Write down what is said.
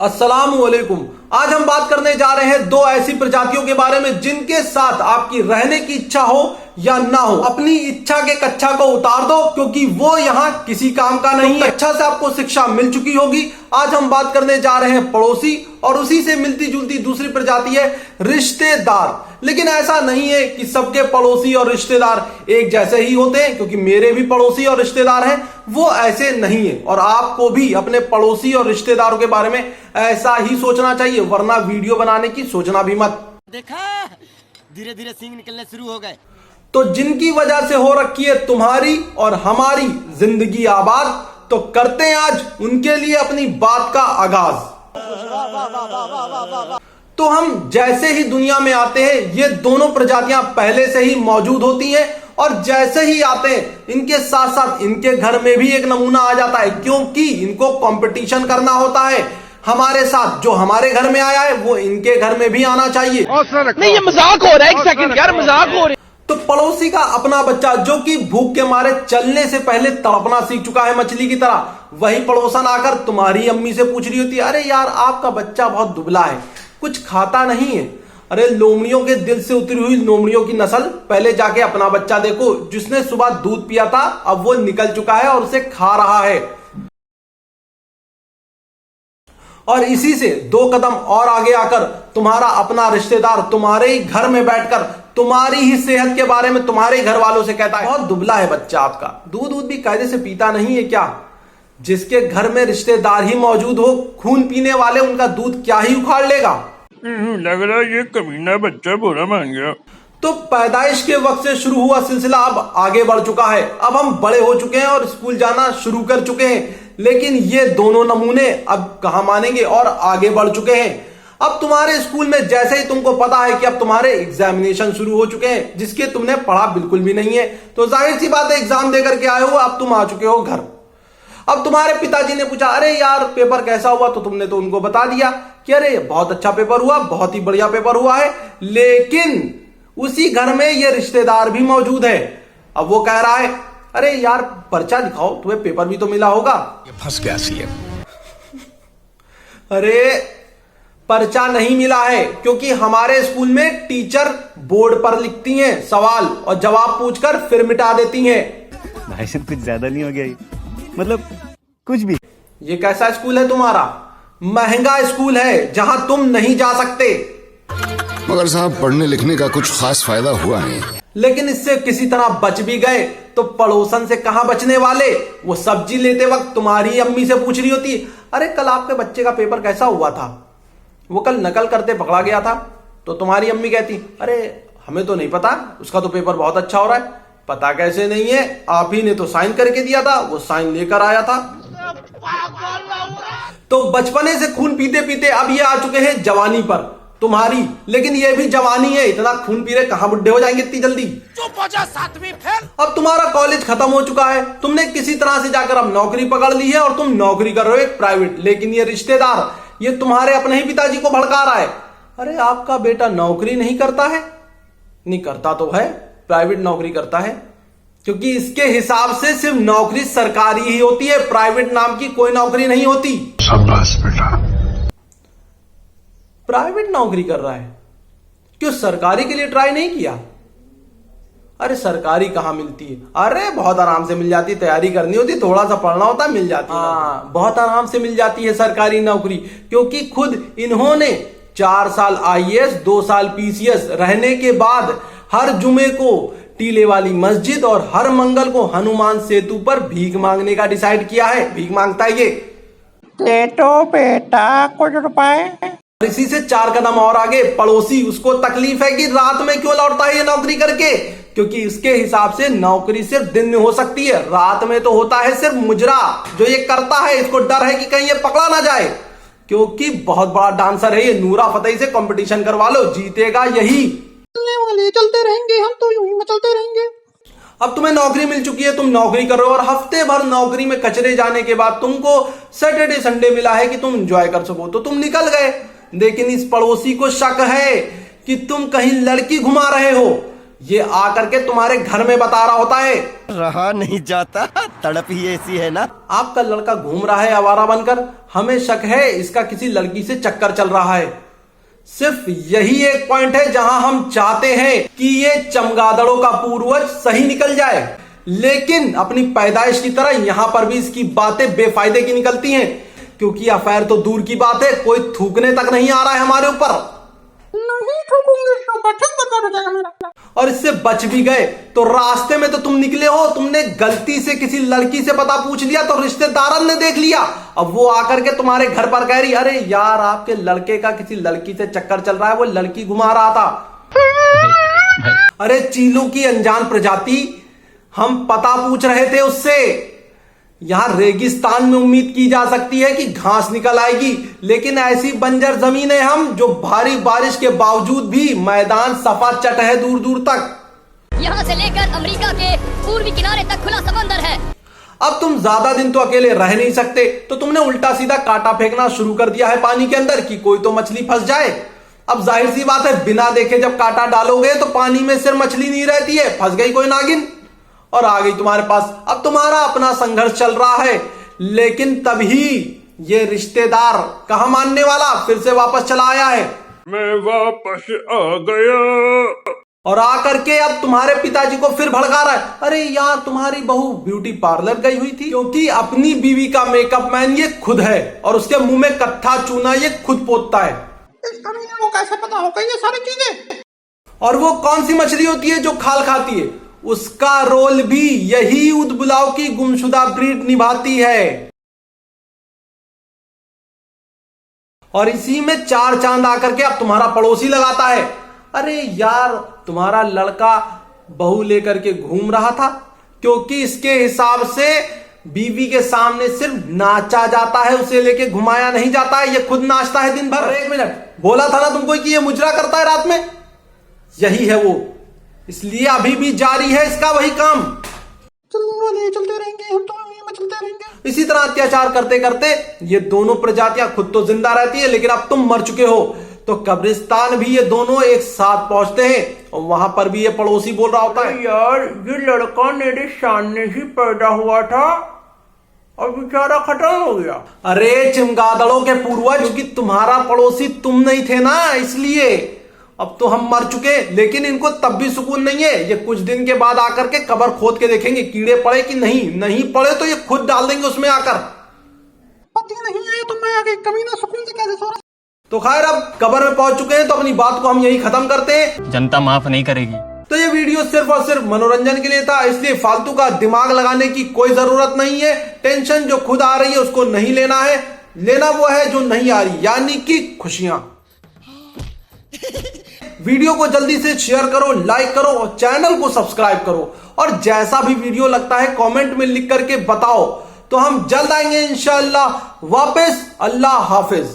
अस्सलामुअलैकुम। आज हम बात करने जा रहे हैं दो ऐसी प्रजातियों के बारे में जिनके साथ आपकी रहने की इच्छा हो या ना हो, अपनी इच्छा के कच्छा को उतार दो क्योंकि वो यहाँ किसी काम का नहीं है। कच्छा से आपको शिक्षा मिल चुकी होगी। आज हम बात करने जा रहे हैं पड़ोसी और उसी से मिलती जुलती दूसरी प्रजाति है रिश्तेदार। लेकिन ऐसा नहीं है कि सबके पड़ोसी और रिश्तेदार एक जैसे ही होते हैं, क्योंकि मेरे भी पड़ोसी और रिश्तेदार हैं, वो ऐसे नहीं है। और आपको भी अपने पड़ोसी और रिश्तेदारों के बारे में ऐसा ही सोचना चाहिए, वरना वीडियो बनाने की सोचना भी मत। देखा धीरे धीरे सींग निकलने शुरू हो गए। तो जिनकी वजह से हो रखी है तुम्हारी और हमारी जिंदगी आबाद, तो करते हैं आज उनके लिए अपनी बात का आगाज। तो हम जैसे ही दुनिया में आते हैं, ये दोनों प्रजातियां पहले से ही मौजूद होती हैं और जैसे ही आते हैं इनके साथ साथ इनके घर में भी एक नमूना आ जाता है, क्योंकि इनको कंपटीशन करना होता है हमारे साथ। जो हमारे घर में आया है वो इनके घर में भी आना चाहिए। नहीं, ये मजाक हो रहा है। एक सेकंड यार, मजाक हो रहा है। तो पड़ोसी का अपना बच्चा जो कि भूख के मारे चलने से पहले तड़पना सीख चुका है मछली की तरह, वही पड़ोसन आकर तुम्हारी अम्मी से पूछ रही होती है, अरे यार आपका बच्चा बहुत दुबला है, कुछ खाता नहीं है। अरे लोमड़ियों के दिल से उतरी हुई लोमड़ियों की नस्ल, पहले जाके अपना बच्चा देखो जिसने सुबह दूध पिया था, अब वो निकल चुका है और उसे खा रहा है। और इसी से दो कदम और आगे आकर तुम्हारा अपना रिश्तेदार तुम्हारे ही घर में बैठकर तुम्हारी ही सेहत के बारे में तुम्हारे घर वालों से कहता है, बहुत दुबला है बच्चा आपका, दूध भी कायदे से पीता नहीं है क्या। जिसके घर में रिश्तेदार ही मौजूद हो, खून पीने वाले, उनका दूध क्या ही उखाड़ लेगा। लग रहा है ये कमीना बच्चा बुरा मान गया। तो पैदाइश के वक्त से शुरू हुआ सिलसिला अब आगे बढ़ चुका है। अब हम बड़े हो चुके हैं और स्कूल जाना शुरू कर चुके हैं, लेकिन ये दोनों नमूने अब कहां मानेंगे और आगे बढ़ चुके हैं। अब तुम्हारे स्कूल में जैसे ही तुमको पता है कि अब तुम्हारे एग्जामिनेशन शुरू हो चुके हैं जिसके तुमने पढ़ा बिल्कुल भी नहीं है, तो जाहिर सी बात है एग्जाम देकर के आए हो, अब तुम आ चुके हो घर। अब तुम्हारे पिताजी ने पूछा, अरे यार पेपर कैसा हुआ, तो तुमने तो उनको बता दिया कि अरे बहुत अच्छा पेपर हुआ, बहुत ही बढ़िया पेपर हुआ है। लेकिन उसी घर में ये रिश्तेदार भी मौजूद है। अब वो कह रहा है, अरे यार पर्चा दिखाओ, तुम्हें पेपर भी तो मिला होगा। फंस गया सीएम। अरे पर्चा नहीं मिला है, क्योंकि हमारे स्कूल में टीचर बोर्ड पर लिखती हैं सवाल और जवाब पूछकर फिर मिटा देती हैं। भाई साहब कुछ ज्यादा नहीं हो गया ये? मतलब कुछ भी। ये कैसा स्कूल है तुम्हारा? महंगा स्कूल है जहां तुम नहीं जा सकते। मगर साहब पढ़ने लिखने का कुछ खास फायदा हुआ नहीं। लेकिन इससे किसी तरह बच भी गए, तो पड़ोसन से कहां बचने वाले। वो सब्जी लेते वक्त तुम्हारी अम्मी से पूछ रही होती, अरे कल आपके बच्चे का पेपर कैसा हुआ था, वो कल नकल करते पकड़ा गया था। तो तुम्हारी अम्मी कहती, अरे हमें तो नहीं पता, उसका तो पेपर बहुत अच्छा हो रहा है। पता कैसे नहीं है, आप ही ने तो साइन करके दिया था, वो साइन लेकर आया था। तो बचपने से खून पीते पीते अब ये आ चुके हैं जवानी पर तुम्हारी। लेकिन ये भी जवानी है, इतना खून पी रहे कहां बुढ़े हो जाएंगे इतनी जल्दी। चुप हो जा, सातवीं फेल। अब तुम्हारा कॉलेज खत्म हो चुका है, तुमने किसी तरह से जाकर अब नौकरी पकड़ ली है और तुम नौकरी कर रहे हो एक प्राइवेट। लेकिन ये रिश्तेदार, ये तुम्हारे अपने ही पिताजी को भड़का रहा है, अरे आपका बेटा नौकरी नहीं करता है। नहीं करता तो है, प्राइवेट नौकरी करता है, क्योंकि इसके हिसाब से सिर्फ नौकरी सरकारी ही होती है, प्राइवेट नाम की कोई नौकरी नहीं होती। शाबाश बेटा। प्राइवेट नौकरी कर रहा है, क्यों सरकारी के लिए ट्राई नहीं किया? अरे सरकारी कहां मिलती है? अरे बहुत आराम से मिल जाती, तैयारी करनी होती, थोड़ा सा पढ़ना होता, मिल जाती है। हाँ, बहुत आराम से मिल जाती है सरकारी नौकरी, क्योंकि खुद इन्होंने 4 साल आईएएस 2 साल पीसीएस रहने के बाद हर जुमे को टीले वाली मस्जिद और हर मंगल को हनुमान सेतु पर भीख मांगने का डिसाइड किया है। भीख मांगता है ये, दे दो बेटा कुछ रुपए। इसी से 4 कदम और आगे पड़ोसी, उसको तकलीफ है कि रात में क्यों लौटता है ये नौकरी करके, क्योंकि इसके हिसाब से नौकरी सिर्फ दिन में हो सकती है, रात में तो होता है सिर्फ मुजरा। जो ये करता है इसको डर है कि कहीं ये पकड़ा ना जाए, क्योंकि बहुत बड़ा डांसर है ये। नूरा फतेही से कंपटीशन करवा लो, जीतेगा यही। चलते रहेंगे हम तो, यूं ही मचलते रहेंगे। अब तुम्हें नौकरी मिल चुकी है, तुम नौकरी कर रहे हो और हफ्ते भर नौकरी में कचरे जाने के बाद तुमको सैटरडे संडे मिला है कि तुम एंजॉय कर सको, तो तुम निकल गए। लेकिन इस पड़ोसी को शक है कि तुम कहीं लड़की घुमा रहे हो, ये आकर के तुम्हारे घर में बता रहा होता है। रहा नहीं जाता, तड़प ही ऐसी है ना। आपका लड़का घूम रहा है आवारा बनकर, हमें शक है इसका किसी लड़की से चक्कर चल रहा है। सिर्फ यही एक पॉइंट है जहां हम चाहते हैं कि ये चमगादड़ों का पूर्वज सही निकल जाए, लेकिन अपनी पैदाइश की तरह यहां पर भी इसकी बातें बेफायदे की निकलती हैं, क्योंकि अफेयर तो दूर की बात है, कोई थूकने तक नहीं आ रहा है हमारे ऊपर। नहीं ठोकूंगी तो बच्चा बर्बाद हो जाएगा मेरा। और इससे बच भी गए तो रास्ते में तो तुम निकले हो, तुमने गलती से किसी लड़की से पता पूछ लिया तो रिश्तेदारन ने देख लिया, अब वो आकर के तुम्हारे घर पर कह रही अरे यार आपके लड़के का किसी लड़की से चक्कर चल रहा है, वो लड़की घुमा रहा था। अरे चीलू की अनजान प्रजाति, हम पता पूछ रहे थे उससे। यहां रेगिस्तान में उम्मीद की जा सकती है कि घास निकल आएगी, लेकिन ऐसी बंजर जमीन है हम जो भारी बारिश के बावजूद भी मैदान सफा चट है दूर दूर तक। यहाँ से लेकर अमेरिका के पूर्वी किनारे तक खुला समंदर है। अब तुम ज्यादा दिन तो अकेले रह नहीं सकते, तो तुमने उल्टा सीधा कांटा फेंकना शुरू कर दिया है पानी के अंदर कि कोई तो मछली फंस जाए। अब जाहिर सी बात है, बिना देखे जब कांटा डालोगे तो पानी में सिर्फ मछली नहीं रहती है, फंस गई कोई नागिन और आ गई तुम्हारे पास। अब तुम्हारा अपना संघर्ष चल रहा है, लेकिन तभी ये रिश्तेदार कहां मानने वाला फिर से वापस चला आया है। मैं वापस आ गया। और आकर के अब तुम्हारे पिताजी को फिर भड़का रहा है, अरे यार तुम्हारी बहू ब्यूटी पार्लर गई हुई थी, क्योंकि अपनी बीवी का मेकअप मैन ये खुद है और उसके मुंह में कत्था चूना ये खुद पोतता है। इस कमीने को कैसे पता होगा ये सारी चीजें? और वो कौन सी मछली होती है जो खाल खाती है, उसका रोल भी यही उदबुलाव की गुमशुदा ब्रीड निभाती है। और इसी में चार चांद आकर के अब तुम्हारा पड़ोसी लगाता है, अरे यार तुम्हारा लड़का बहू लेकर के घूम रहा था, क्योंकि इसके हिसाब से बीवी के सामने सिर्फ नाचा जाता है, उसे लेके घुमाया नहीं जाता है, ये खुद नाचता है दिन भर। एक मिनट, बोला था ना तुमको कि ये मुजरा करता है रात में, यही है वो, इसलिए अभी भी जारी है इसका वही काम। चलने वाले चलते रहेंगे, हम तो चलते रहेंगे। इसी तरह अत्याचार करते करते ये दोनों प्रजातियां खुद तो जिंदा रहती है, लेकिन अब तुम मर चुके हो, तो कब्रिस्तान भी ये दोनों एक साथ पहुंचते हैं और वहां पर भी ये पड़ोसी बोल रहा होता है, यार ये लड़का मेरे सामने ही पैदा हुआ था और बेचारा खत्म हो गया। अरे चमगादड़ों के पूर्वज, क्योंकि तुम्हारा पड़ोसी तुम नहीं थे ना, इसलिए अब तो हम मर चुके, लेकिन इनको तब भी सुकून नहीं है। ये कुछ दिन के बाद आकर के कब्र खोद के देखेंगे कीड़े पड़े कि नहीं पड़े, तो ये खुद डाल देंगे उसमें आकर। पति नहीं आए तो मैं आगे कमीना सुकून से कैसे सो रहा। तो खैर अब कब्र में पहुंच चुके हैं, तो अपनी बात को हम यही खत्म करते हैं। जनता माफ नहीं करेगी। तो ये वीडियो सिर्फ और सिर्फ मनोरंजन के लिए था, इसलिए फालतू का दिमाग लगाने की कोई जरूरत नहीं है। टेंशन जो खुद आ रही है उसको नहीं लेना है, लेना वो है जो नहीं आ रही, यानी कि खुशियां। वीडियो को जल्दी से शेयर करो, लाइक करो और चैनल को सब्सक्राइब करो, और जैसा भी वीडियो लगता है कमेंट में लिख करके बताओ, तो हम जल्द आएंगे इंशाअल्लाह वापस। अल्लाह हाफिज।